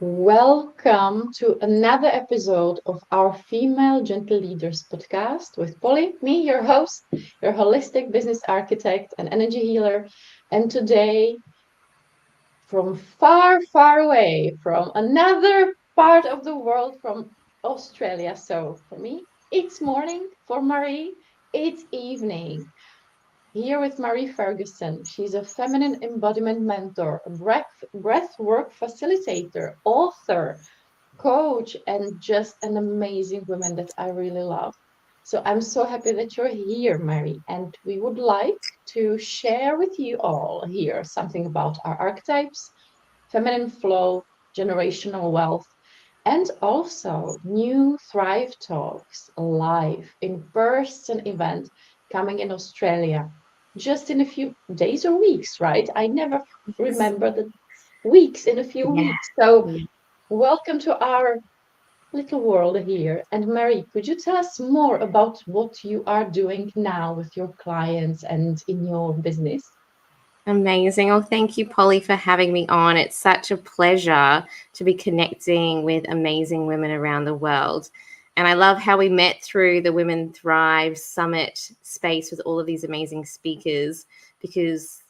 Welcome to another episode of our Female Gentle Leaders podcast with Poli, me, your host, your holistic business architect and energy healer. And today, from far, far away, from another part of the world, from Australia. So for me, it's morning. For Marie, it's evening. Here with Marie Ferguson. She's a feminine embodiment mentor, a breath work facilitator, author, coach, and just an amazing woman that I really love. So I'm so happy that you're here, Mary, and we would like to share with you all here something about our archetypes, feminine flow, generational wealth, and also new Thrive Talks live in person event coming in Australia just in a few days or weeks, right? I never remember the weeks in a few Yeah. weeks. So Yeah. welcome to our little world here. And Mary, could you tell us more about what you are doing now with your clients and in your business? Amazing. Oh, thank you, Polly, for having me on. It's such a pleasure to be connecting with amazing women around the world. And I love how we met through the Women Thrive Summit space with all of these amazing speakers because,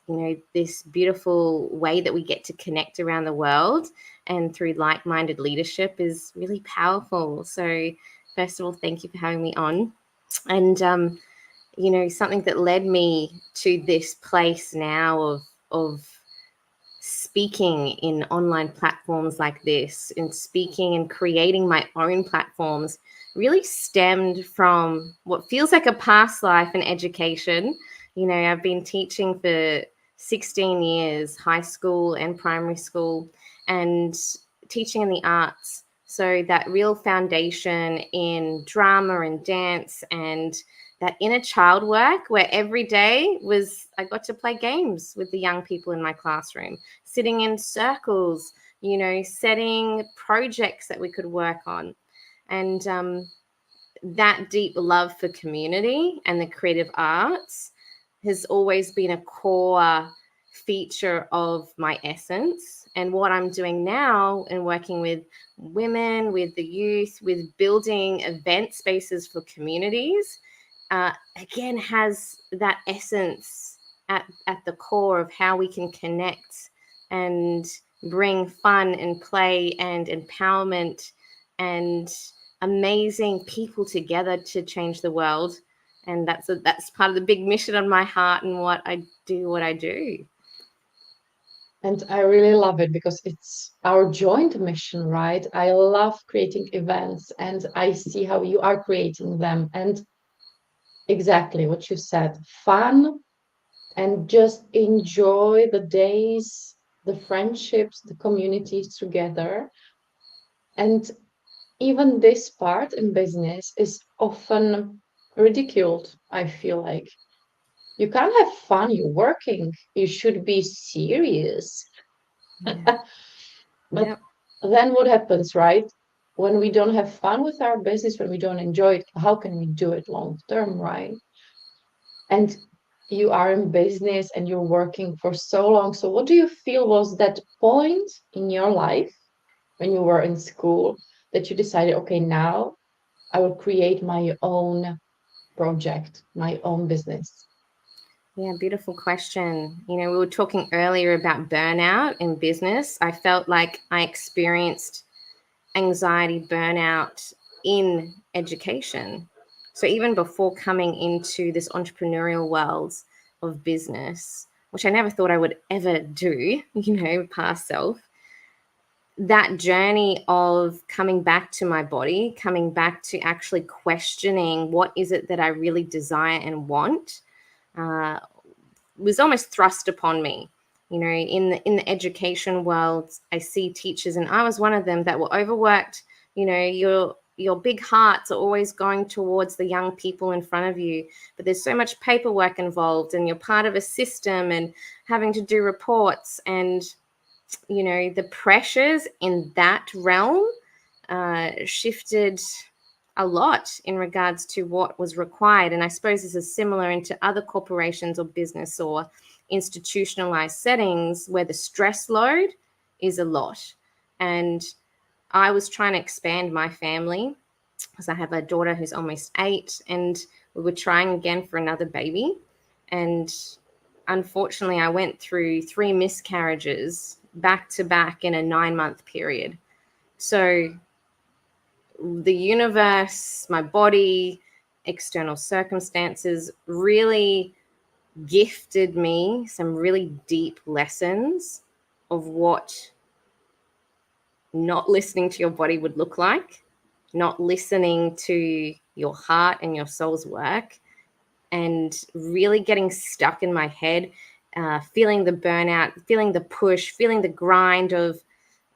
this beautiful way that we get to connect around the world and through like minded leadership is really powerful. So, first of all, thank you for having me on. And something that led me to this place now of speaking in online platforms like this and speaking and creating my own platforms really stemmed from what feels like a past life in education. I've been teaching for 16 years, high school and primary school, and teaching in the arts. So that real foundation in drama and dance and that inner child work where every day was I got to play games with the young people in my classroom, sitting in circles, setting projects that we could work on. And that deep love for community and the creative arts has always been a core feature of my essence. And what I'm doing now and working with women, with the youth, with building event spaces for communities, again, has that essence at the core of how we can connect and bring fun and play and empowerment and amazing people together to change the world. And that's part of the big mission on my heart and what I do. And I really love it because it's our joint mission, right? I love creating events and I see how you are creating them. And exactly what you said, fun and just enjoy the days, the friendships, the communities together. And even this part in business is often ridiculed, I feel like. You can't have fun, you're working. You should be serious. Yeah. But Yep. then what happens, right? When we don't have fun with our business, when we don't enjoy it, how can we do it long term, right? And you are in business and you're working for so long. So, what do you feel was that point in your life when you were in school that you decided, okay, now I will create my own project, my own business? Yeah, beautiful question. We were talking earlier about burnout in business. I felt like I experienced anxiety burnout in education. So even before coming into this entrepreneurial world of business, which I never thought I would ever do, past self, that journey of coming back to my body, coming back to actually questioning what is it that I really desire and want, uh, was almost thrust upon me. In the education world, I see teachers, and I was one of them, that were overworked. Your big hearts are always going towards the young people in front of you, but there's so much paperwork involved, and you're part of a system and having to do reports, and the pressures in that realm shifted a lot in regards to what was required. And I suppose this is similar into other corporations or business or institutionalized settings where the stress load is a lot. And I was trying to expand my family because I have a daughter who's almost 8, and we were trying again for another baby. And unfortunately, I went through 3 miscarriages back to back in a 9-month period. So the universe, my body, external circumstances really gifted me some really deep lessons of what not listening to your body would look like, not listening to your heart and your soul's work, and really getting stuck in my head, feeling the burnout, feeling the push, feeling the grind of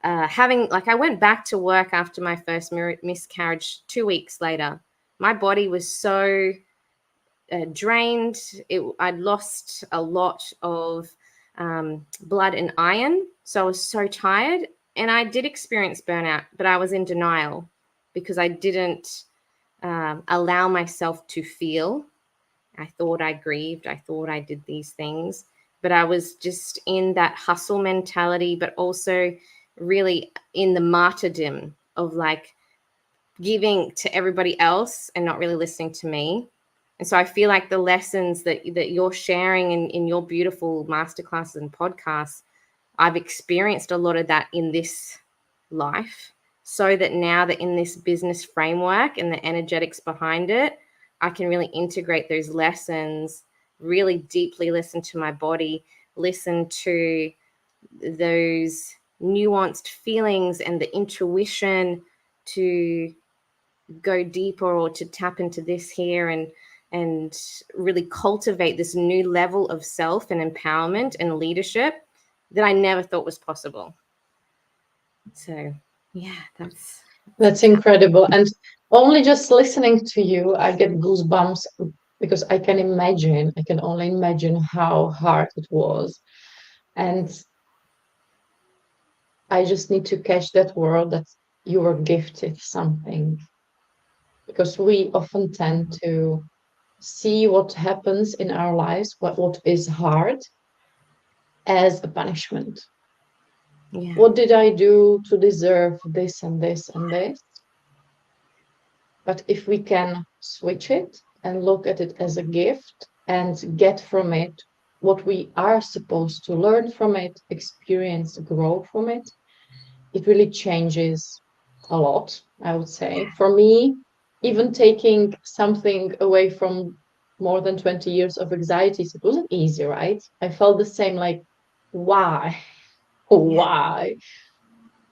having, like, I went back to work after my first miscarriage 2 weeks later. My body was so drained. I'd lost a lot of blood and iron. So I was so tired. And I did experience burnout, but I was in denial because I didn't allow myself to feel. I thought I grieved. I thought I did these things. But I was just in that hustle mentality, but also really in the martyrdom of like giving to everybody else and not really listening to me. And so I feel like the lessons that you're sharing in your beautiful masterclasses and podcasts, I've experienced a lot of that in this life, so that now that in this business framework and the energetics behind it, I can really integrate those lessons, really deeply listen to my body, listen to those nuanced feelings and the intuition to go deeper or to tap into this here and really cultivate this new level of self and empowerment and leadership that I never thought was possible. So yeah, that's incredible. And only just listening to you, I get goosebumps because I can only imagine how hard it was. And I just need to catch that word that you were gifted something, because we often tend to see what happens in our lives, what is hard, as a punishment. yeah, What did I do to deserve this and this and this? But if we can switch it and look at it as a gift and get from it what we are supposed to learn from it, experience, grow from it, it really changes a lot, I would say. For me, even taking something away from more than 20 years of anxieties, it wasn't easy, right? I felt the same, like, why? yeah, Why?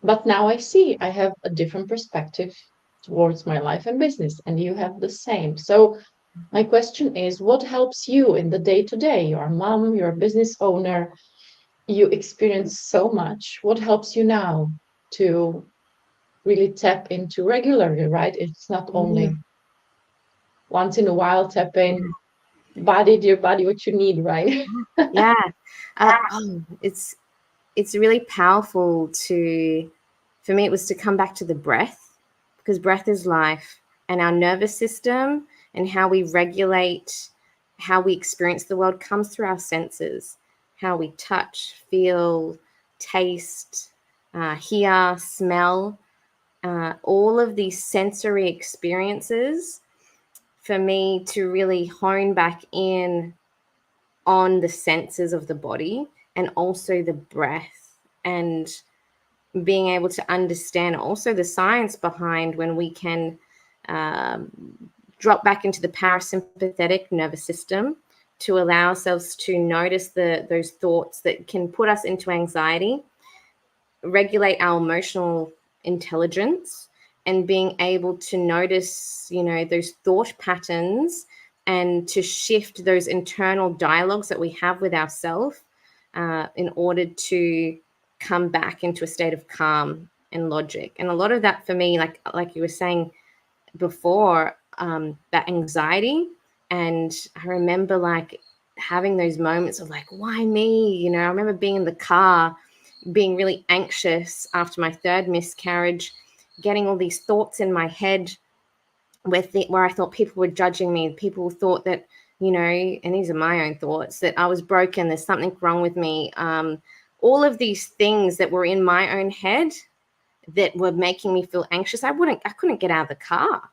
But now I see I have a different perspective towards my life and business, and you have the same. So my question is, what helps you in the day to day? You're a mom, you're a business owner, you experience so much. What helps you now to really tap into regularly, right? It's not mm, only once in a while tap in, body, dear body, what you need, right? yeah. It's really powerful for me, it was to come back to the breath, because breath is life, and our nervous system and how we regulate, how we experience the world comes through our senses, how we touch, feel, taste, hear, smell, all of these sensory experiences, for me to really hone back in on the senses of the body and also the breath, and being able to understand also the science behind when we can drop back into the parasympathetic nervous system to allow ourselves to notice those thoughts that can put us into anxiety, regulate our emotional intelligence, and being able to notice, those thought patterns, and to shift those internal dialogues that we have with ourselves in order to come back into a state of calm and logic. And a lot of that for me, like you were saying before, that anxiety. And I remember like having those moments of like, why me? I remember being in the car, being really anxious after my 3rd miscarriage, getting all these thoughts in my head where I thought people were judging me. People thought that, and these are my own thoughts, that I was broken, there's something wrong with me. All of these things that were in my own head that were making me feel anxious, I couldn't get out of the car.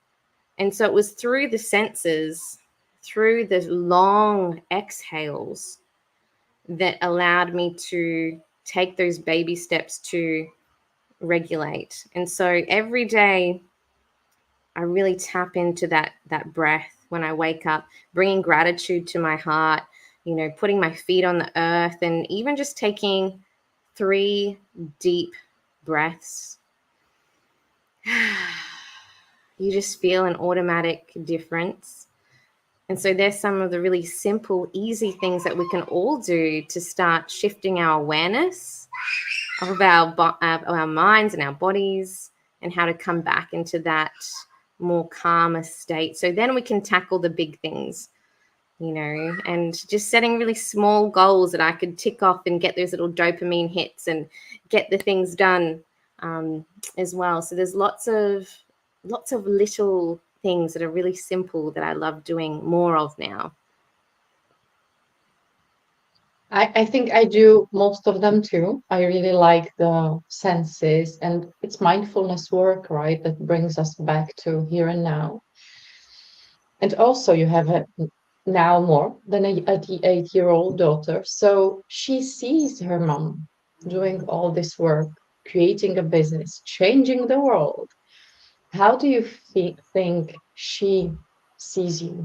And so it was through the senses, through the long exhales, that allowed me to take those baby steps to regulate. And so every day I really tap into that breath when I wake up, bringing gratitude to my heart, putting my feet on the earth, and even just taking 3 deep breaths. You just feel an automatic difference. And so there's some of the really simple, easy things that we can all do to start shifting our awareness of our minds and our bodies, and how to come back into that more calmer state. So then we can tackle the big things, and just setting really small goals that I could tick off and get those little dopamine hits and get the things done as well. So there's lots of little things that are really simple that I love doing more of now. I think I do most of them too. I really like the senses, and it's mindfulness work, right? That brings us back to here and now. And also, you have a now more than a 8-year-old daughter. So she sees her mom doing all this work, creating a business, changing the world. How do you think she sees you?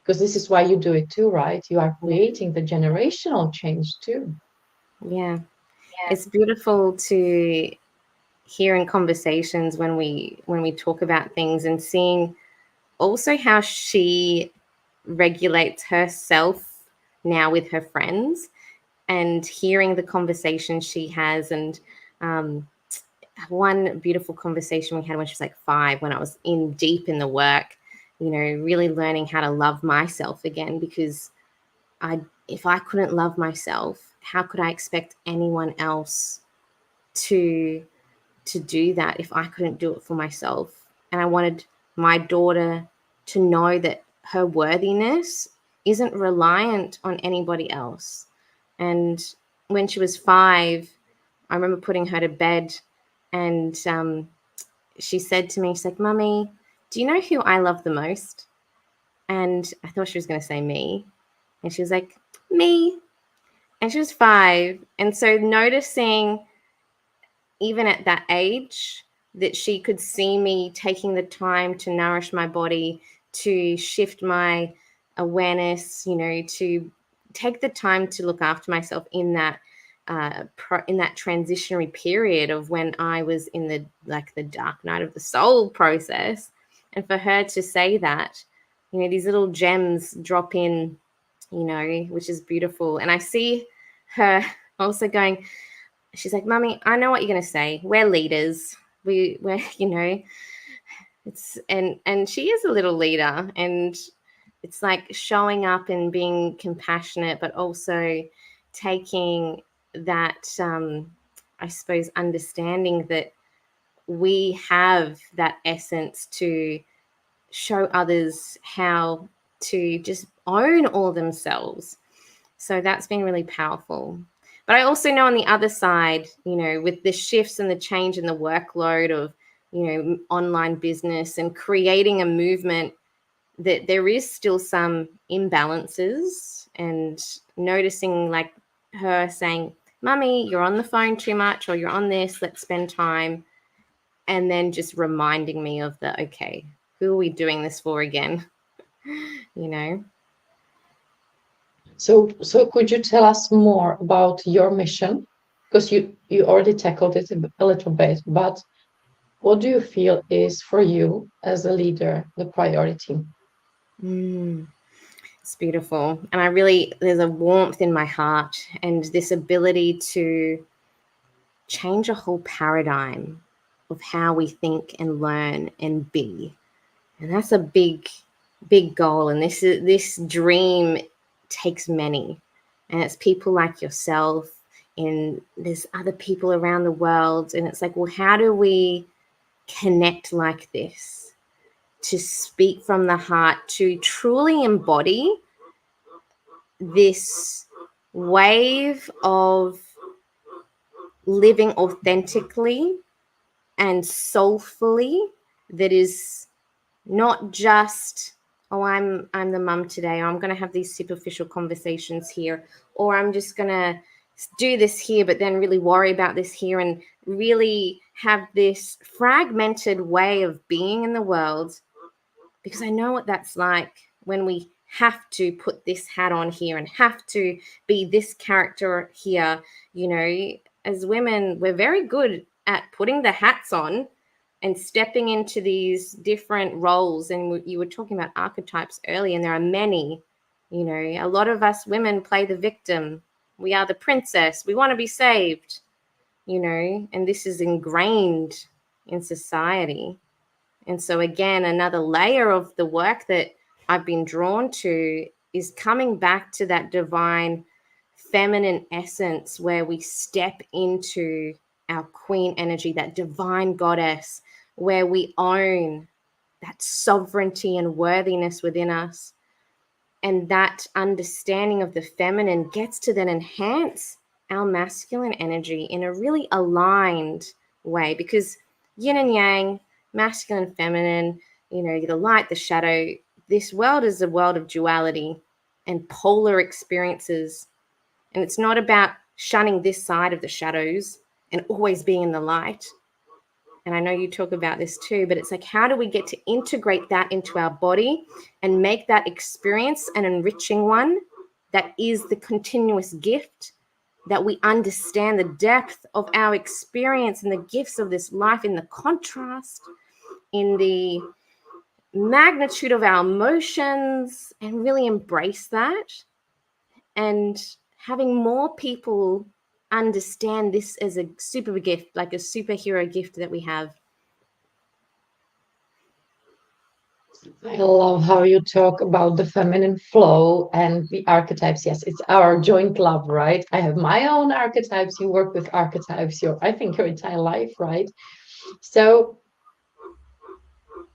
Because this is why you do it too, right? You are creating the generational change too. Yeah. It's beautiful to hear in conversations when we talk about things, and seeing also how she regulates herself now with her friends, and hearing the conversations she has. And one beautiful conversation we had when she was like 5, when I was deep in the work, really learning how to love myself again, because if I couldn't love myself, how could I expect anyone else to do that if I couldn't do it for myself? And I wanted my daughter to know that her worthiness isn't reliant on anybody else. And when she was 5, I remember putting her to bed, and she said to me, she's like, "Mummy, do you know who I love the most?" And I thought she was going to say me. And she was like, "Me." And she was 5. And so noticing, even at that age, that she could see me taking the time to nourish my body, to shift my awareness, to take the time to look after myself in that transitionary period of when I was in the dark night of the soul process. And for her to say that, these little gems drop in, which is beautiful. And I see her also going, she's like, "Mummy, I know what you're going to say. We're leaders. We're, it's," and she is a little leader, and it's like showing up and being compassionate, but also taking that, I suppose, understanding that we have that essence to show others how to just own all themselves. So that's been really powerful. But I also know on the other side, with the shifts and the change in the workload of, online business and creating a movement, that there is still some imbalances, and noticing like her saying, "Mummy, you're on the phone too much," or "You're on this, let's spend time." And then just reminding me of okay, who are we doing this for again? So could you tell us more about your mission? Because you already tackled it a little bit, but what do you feel is for you as a leader the priority? It's beautiful. And there's a warmth in my heart, and this ability to change a whole paradigm of how we think and learn and be. And that's a big, big goal. And this dream takes many. And it's people like yourself, and there's other people around the world. And it's like, well, how do we connect like this, to speak from the heart, to truly embody this wave of living authentically and soulfully, that is not just, oh, I'm the mum today, or I'm going to have these superficial conversations here, or I'm just going to do this here but then really worry about this here, and really have this fragmented way of being in the world. Because I know what that's like when we have to put this hat on here and have to be this character here. You know, as women, we're very good at putting the hats on and stepping into these different roles. And you were talking about archetypes earlier, and there are many. You know, a lot of us women play the victim. We are the princess. We want to be saved, you know, and this is ingrained in society. And so, again, another layer of the work that I've been drawn to is coming back to that divine feminine essence, where we step into our queen energy, that divine goddess, where we own that sovereignty and worthiness within us. And that understanding of the feminine gets to then enhance our masculine energy in a really aligned way, because yin and yang, masculine, feminine, you know, the light, the shadow, this world is a world of duality and polar experiences. And it's not about shunning this side of the shadows and always being in the light. And I know you talk about this too, but it's like, how do we get to integrate that into our body and make that experience an enriching one that is the continuous gift, that we understand the depth of our experience and the gifts of this life, in the contrast, in the magnitude of our emotions, and really embrace that. And having more people understand this as a super gift, like a superhero gift that we have. I love how you talk about the feminine flow and the archetypes. Yes, it's our joint love, right? I have my own archetypes. You work with archetypes I think your entire life, right? So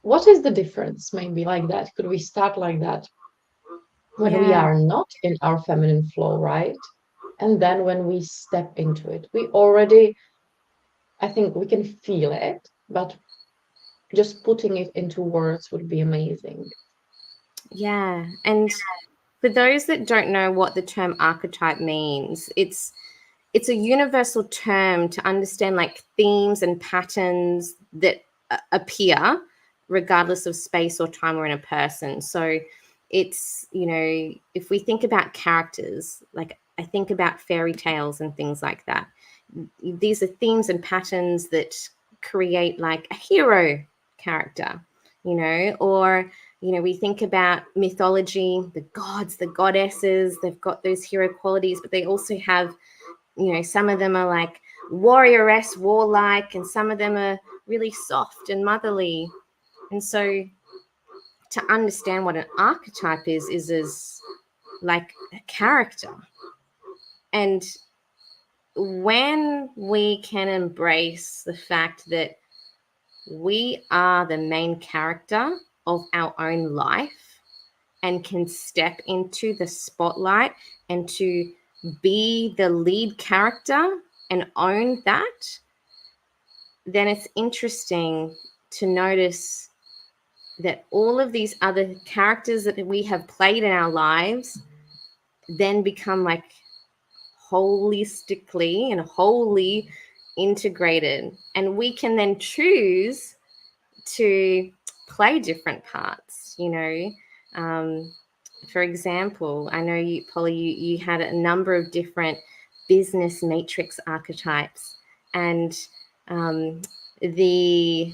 what is the difference? Maybe like that. Could we start like that? When we Yeah. are not in our feminine flow, right? And then when we step into it, we already, I think we can feel it, but just putting it into words would be amazing. Yeah. And for those that don't know what the term archetype means, it's a universal term to understand like themes and patterns that appear regardless of space or time or in a person. So it's, you know, if we think about characters, like I think about fairy tales and things like that. These are themes and patterns that create like a hero character, you know, or, you know, we think about mythology, the gods, the goddesses, they've got those hero qualities, but they also have, you know, some of them are like warrioress, warlike, and some of them are really soft and motherly. And so to understand what an archetype is as like a character. And when we can embrace the fact that we are the main character of our own life and can step into the spotlight and to be the lead character and own that, then it's interesting to notice that all of these other characters that we have played in our lives then become like holistically and wholly integrated. And we can then choose to play different parts, you know. For example, I know you, Polly, you had a number of different business matrix archetypes, and the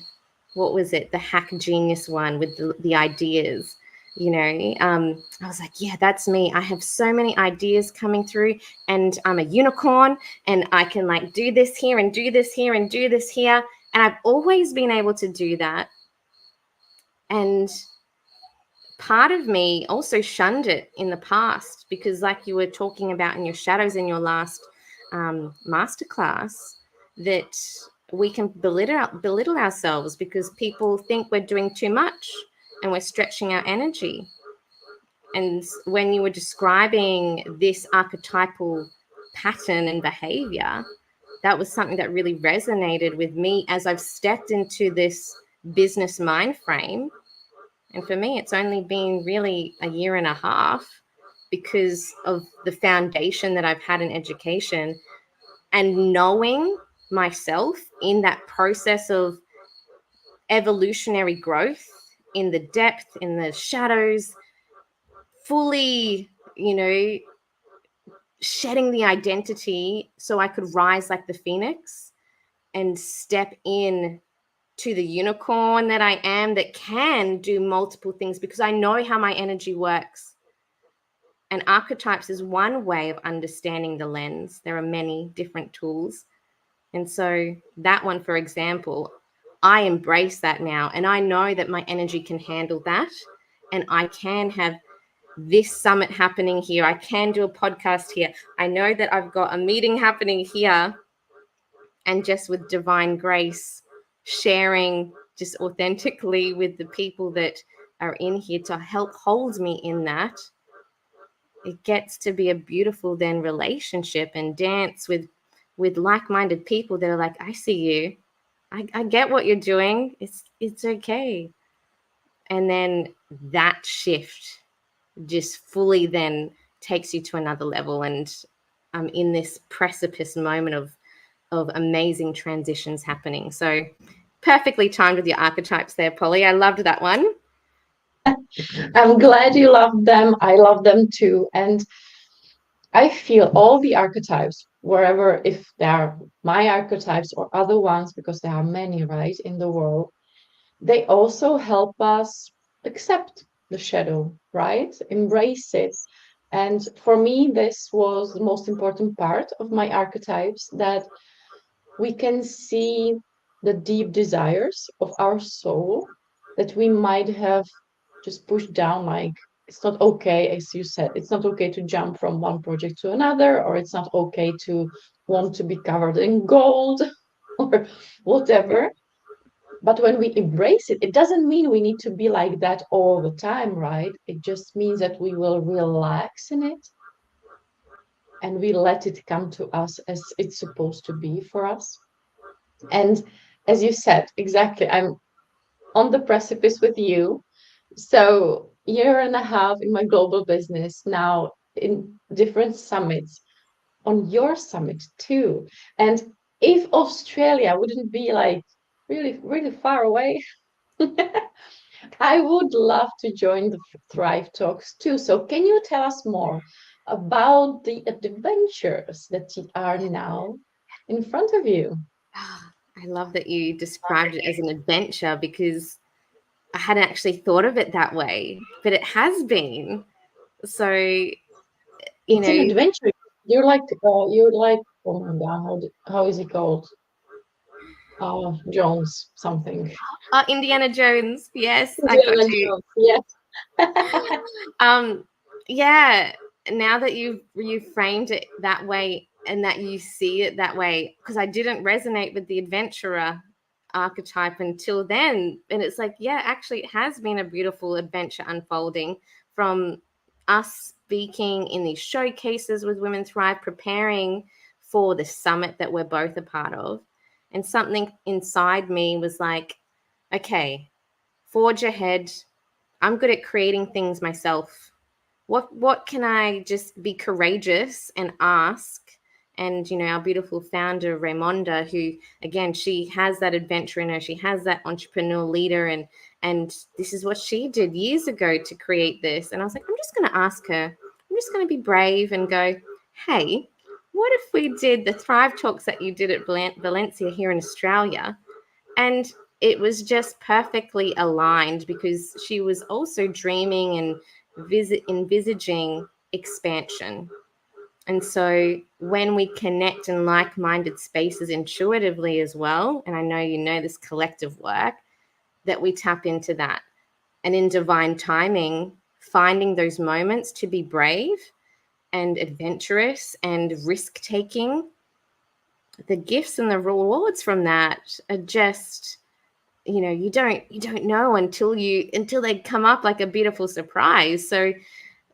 what was it, the hack genius one with the ideas, you know. I was like, yeah, that's me. I have so many ideas coming through, and I'm a unicorn, and I can like do this here and do this here and do this here, and I've always been able to do that. And part of me also shunned it in the past because, like you were talking about in your shadows in your last masterclass, that we can belittle ourselves because people think we're doing too much and we're stretching our energy. And when you were describing this archetypal pattern and behavior, that was something that really resonated with me as I've stepped into this business mind frame. And for me, it's only been really a year and a half because of the foundation that I've had in education and knowing myself in that process of evolutionary growth, in the depth, in the shadows, fully, shedding the identity so I could rise like the phoenix and step in to the unicorn that I am, that can do multiple things, because I know how my energy works. And archetypes is one way of understanding the lens. There are many different tools. And so that one, for example, I embrace that now. And I know that my energy can handle that. And I can have this summit happening here. I can do a podcast here. I know that I've got a meeting happening here. And just with divine grace, sharing just authentically with the people that are in here to help hold me in that, it gets to be a beautiful then relationship and dance with like-minded people that are like, I see you. I get what you're doing. It's okay. And then that shift just fully then takes you to another level. And I'm in this precipice moment of amazing transitions happening. So perfectly timed with your archetypes there, Poli. I loved that one. I'm glad you love them. I love them too. And I feel all the archetypes, wherever, if they are my archetypes or other ones, because there are many, right, in the world, they also help us accept the shadow, right? Embrace it. And for me, this was the most important part of my archetypes, that we can see the deep desires of our soul that we might have just pushed down, like it's not okay, as you said, it's not okay to jump from one project to another, or it's not okay to want to be covered in gold or whatever. But when we embrace it, it doesn't mean we need to be like that all the time, right? It just means that we will relax in it and we let it come to us as it's supposed to be for us. And as you said, exactly, I'm on the precipice with you. So, year and a half in my global business, now in different summits, on your summit too. And if Australia wouldn't be like really, really far away, I would love to join the Thrive Talks too. So, can you tell us more about the adventures that are now in front of you? I love that you described it as an adventure, because I hadn't actually thought of it that way, but it has been. So, It's an adventure. You're like, oh my God, how is it called? Jones something. Indiana Jones. Yes, I got Indiana you. Jones, yes. Um, yeah. Now that you framed it that way and that you see it that way, because I didn't resonate with the adventurer archetype until then, and it's like, yeah, actually, it has been a beautiful adventure unfolding from us speaking in these showcases with Women Thrive, preparing for the summit that we're both a part of, and something inside me was like, okay, forge ahead. I'm good at creating things myself. What can I just be courageous and ask? And our beautiful founder Raymonda, who again, she has that adventure in her, she has that entrepreneurial leader, and this is what she did years ago to create this. And I was like, I'm just going to ask her. I'm just going to be brave and go, hey, what if we did the Thrive Talks that you did at Valencia here in Australia? And it was just perfectly aligned, because she was also dreaming and envisaging expansion. And so when we connect in like-minded spaces intuitively as well, and I know this collective work, that we tap into that. And in divine timing, finding those moments to be brave and adventurous and risk-taking, the gifts and the rewards from that are just, you don't know until they come up like a beautiful surprise. So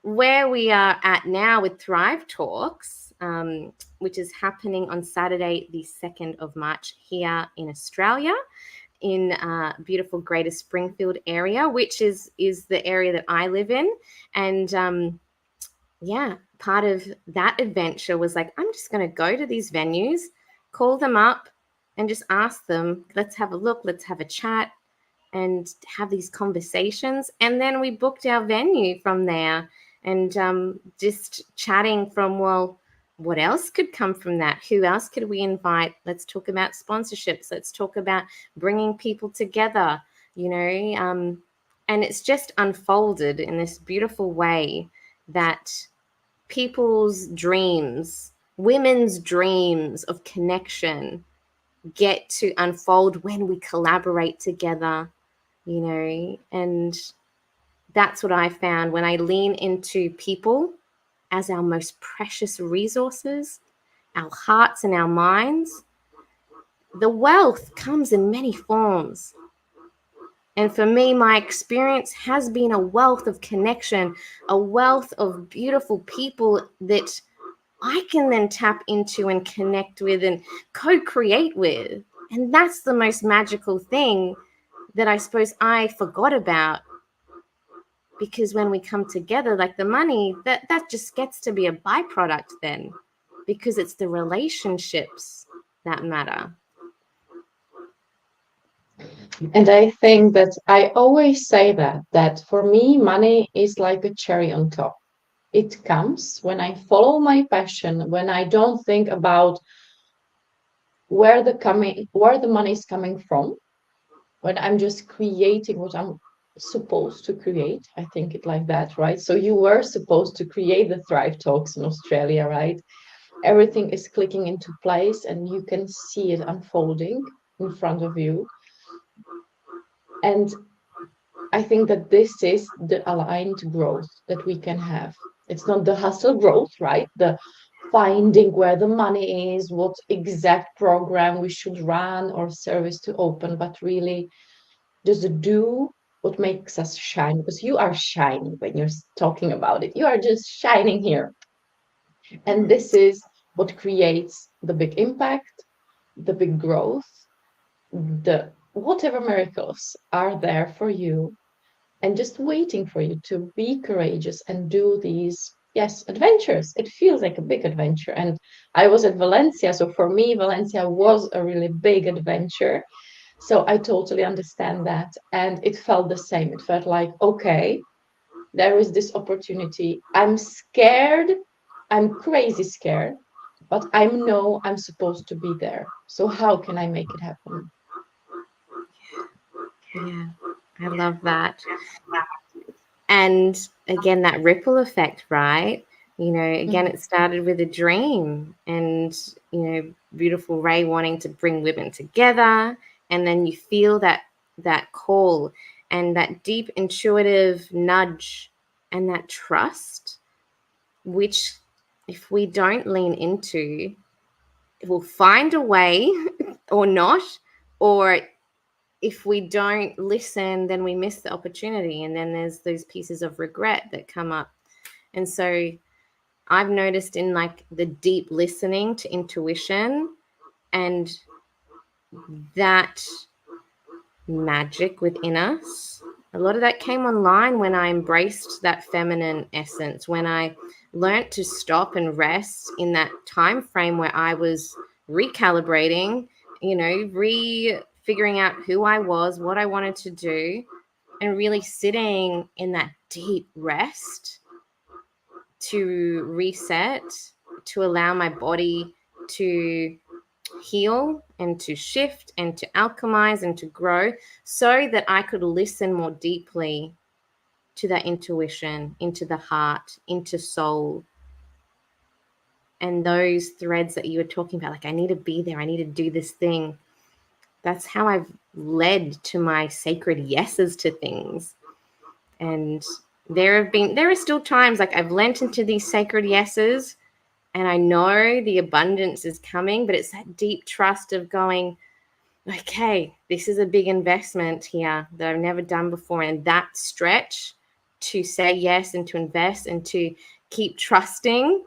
where we are at now with Thrive Talks, which is happening on Saturday, the 2nd of March here in Australia, in beautiful Greater Springfield area, which is the area that I live in. And part of that adventure was like, I'm just going to go to these venues, call them up, and just ask them, let's have a look, let's have a chat, and have these conversations. And then we booked our venue from there, and just chatting from, well, what else could come from that? Who else could we invite? Let's talk about sponsorships. Let's talk about bringing people together, and it's just unfolded in this beautiful way that people's dreams, women's dreams of connection get to unfold when we collaborate together, and that's what I found when I lean into people as our most precious resources, our hearts and our minds. The wealth comes in many forms. And for me, my experience has been a wealth of connection, a wealth of beautiful people that I can then tap into and connect with and co-create with. And that's the most magical thing that I suppose I forgot about. Because when we come together, like the money, that just gets to be a byproduct then, because it's the relationships that matter. And I think that I always say that for me, money is like a cherry on top. It comes when I follow my passion, when I don't think about where the money is coming from, when I'm just creating what I'm supposed to create. I think it like that, right? So you were supposed to create the Thrive Talks in Australia, right? Everything is clicking into place and you can see it unfolding in front of you. And I think that this is the aligned growth that we can have. It's not the hustle growth, right? The finding where the money is, what exact program we should run or service to open, but really just do what makes us shine, because you are shining when you're talking about it. You are just shining here. And this is what creates the big impact, the big growth, the whatever miracles are there for you and just waiting for you to be courageous and do these, yes, adventures. It feels like a big adventure. And I was at Valencia. So for me, Valencia was a really big adventure. So I totally understand that. And it felt the same. It felt like, okay, there is this opportunity. I'm scared. I'm crazy scared, but I know I'm supposed to be there. So how can I make it happen? Yeah, I love that. And again, that ripple effect, right? Again, it started with a dream and, beautiful Ray wanting to bring women together. And then you feel that call and that deep intuitive nudge and that trust, which if we don't lean into, we'll find a way or not, or if we don't listen, then we miss the opportunity. And then there's those pieces of regret that come up. And so I've noticed in like the deep listening to intuition and that magic within us, a lot of that came online when I embraced that feminine essence, when I learned to stop and rest in that time frame where I was recalibrating, figuring out who I was, what I wanted to do, and really sitting in that deep rest to reset, to allow my body to heal and to shift and to alchemize and to grow so that I could listen more deeply to that intuition, into the heart, into soul. And those threads that you were talking about, like I need to be there, I need to do this thing. That's how I've led to my sacred yeses to things. And there are still times like I've lent into these sacred yeses and I know the abundance is coming, but it's that deep trust of going, okay, this is a big investment here that I've never done before. And that stretch to say yes and to invest and to keep trusting,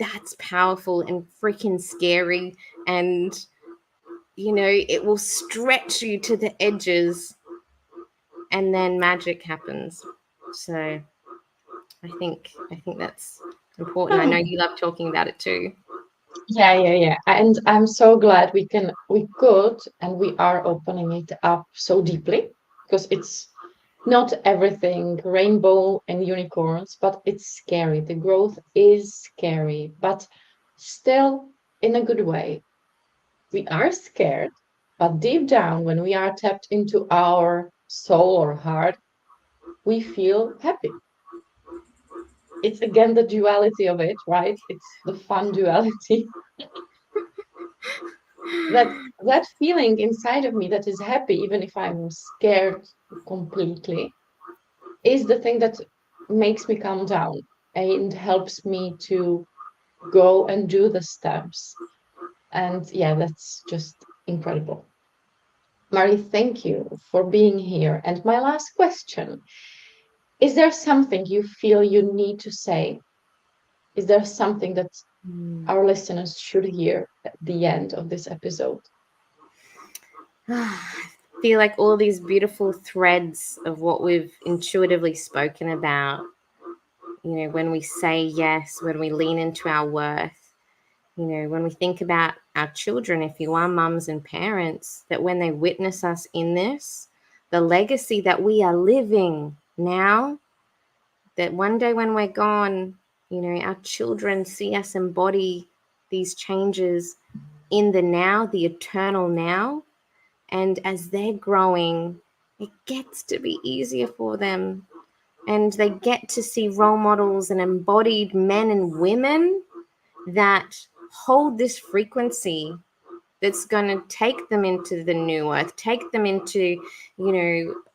that's powerful and freaking scary. And, it will stretch you to the edges, and then magic happens. So I think that's important. I know you love talking about it too. Yeah. And I'm so glad we could, and we are opening it up so deeply, because it's not everything rainbow and unicorns, but it's scary. The growth is scary, but still in a good way. We are scared, but deep down, when we are tapped into our soul or heart, we feel happy. It's again the duality of it, right? It's the fun duality. That feeling inside of me that is happy, even if I'm scared completely, is the thing that makes me calm down and helps me to go and do the steps. And yeah, that's just incredible. Marie, thank you for being here. And my last question, is there something you feel you need to say? Is there something that our listeners should hear at the end of this episode? I feel like all these beautiful threads of what we've intuitively spoken about, when we say yes, when we lean into our worth, when we think about our children, if you are mums and parents, that when they witness us in this, the legacy that we are living now, that one day when we're gone, our children see us embody these changes in the now, the eternal now. And as they're growing, it gets to be easier for them. And they get to see role models and embodied men and women that hold this frequency that's going to take them into the new earth, take them into,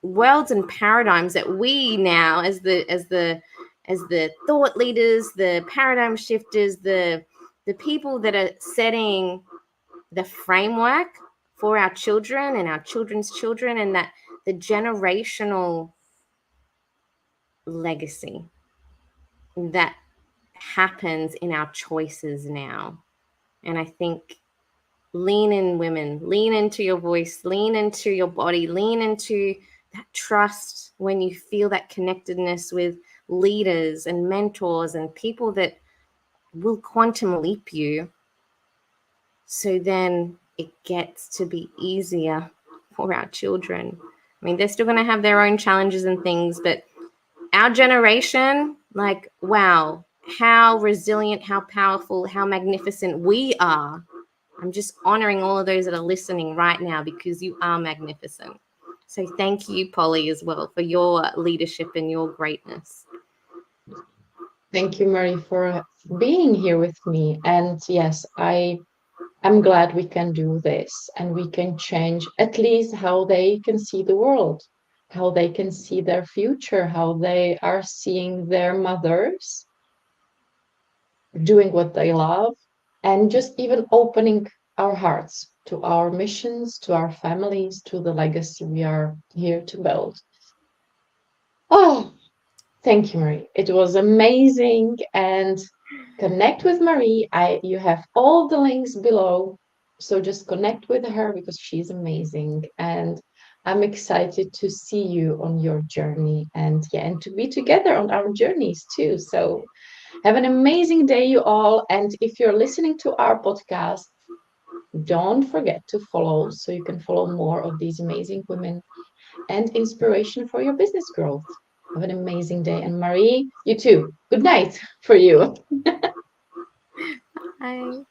worlds and paradigms that we now, as the thought leaders, the paradigm shifters, the people that are setting the framework for our children and our children's children, and that the generational legacy that happens in our choices now. And I think, lean in, women, lean into your voice, lean into your body, lean into that trust when you feel that connectedness with leaders and mentors and people that will quantum leap you. So then it gets to be easier for our children. I mean, they're still going to have their own challenges and things, but our generation, like, wow, how resilient, how powerful, how magnificent we are. I'm just honoring all of those that are listening right now, because you are magnificent. So thank you, Poli, as well, for your leadership and your greatness. Thank you, Marie, for being here with me. And yes, I'm glad we can do this and we can change at least how they can see the world, how they can see their future, how they are seeing their mothers doing what they love, and just even opening our hearts to our missions, to our families, to the legacy we are here to build. Oh, thank you, Marie. It was amazing. And connect with Marie. You have all the links below. So just connect with her because she's amazing. And I'm excited to see you on your journey, and yeah, and to be together on our journeys too. So have an amazing day, you all. And if you're listening to our podcast, don't forget to follow so you can follow more of these amazing women and inspiration for your business growth. Have an amazing day. And Marie, you too. Good night for you. Bye.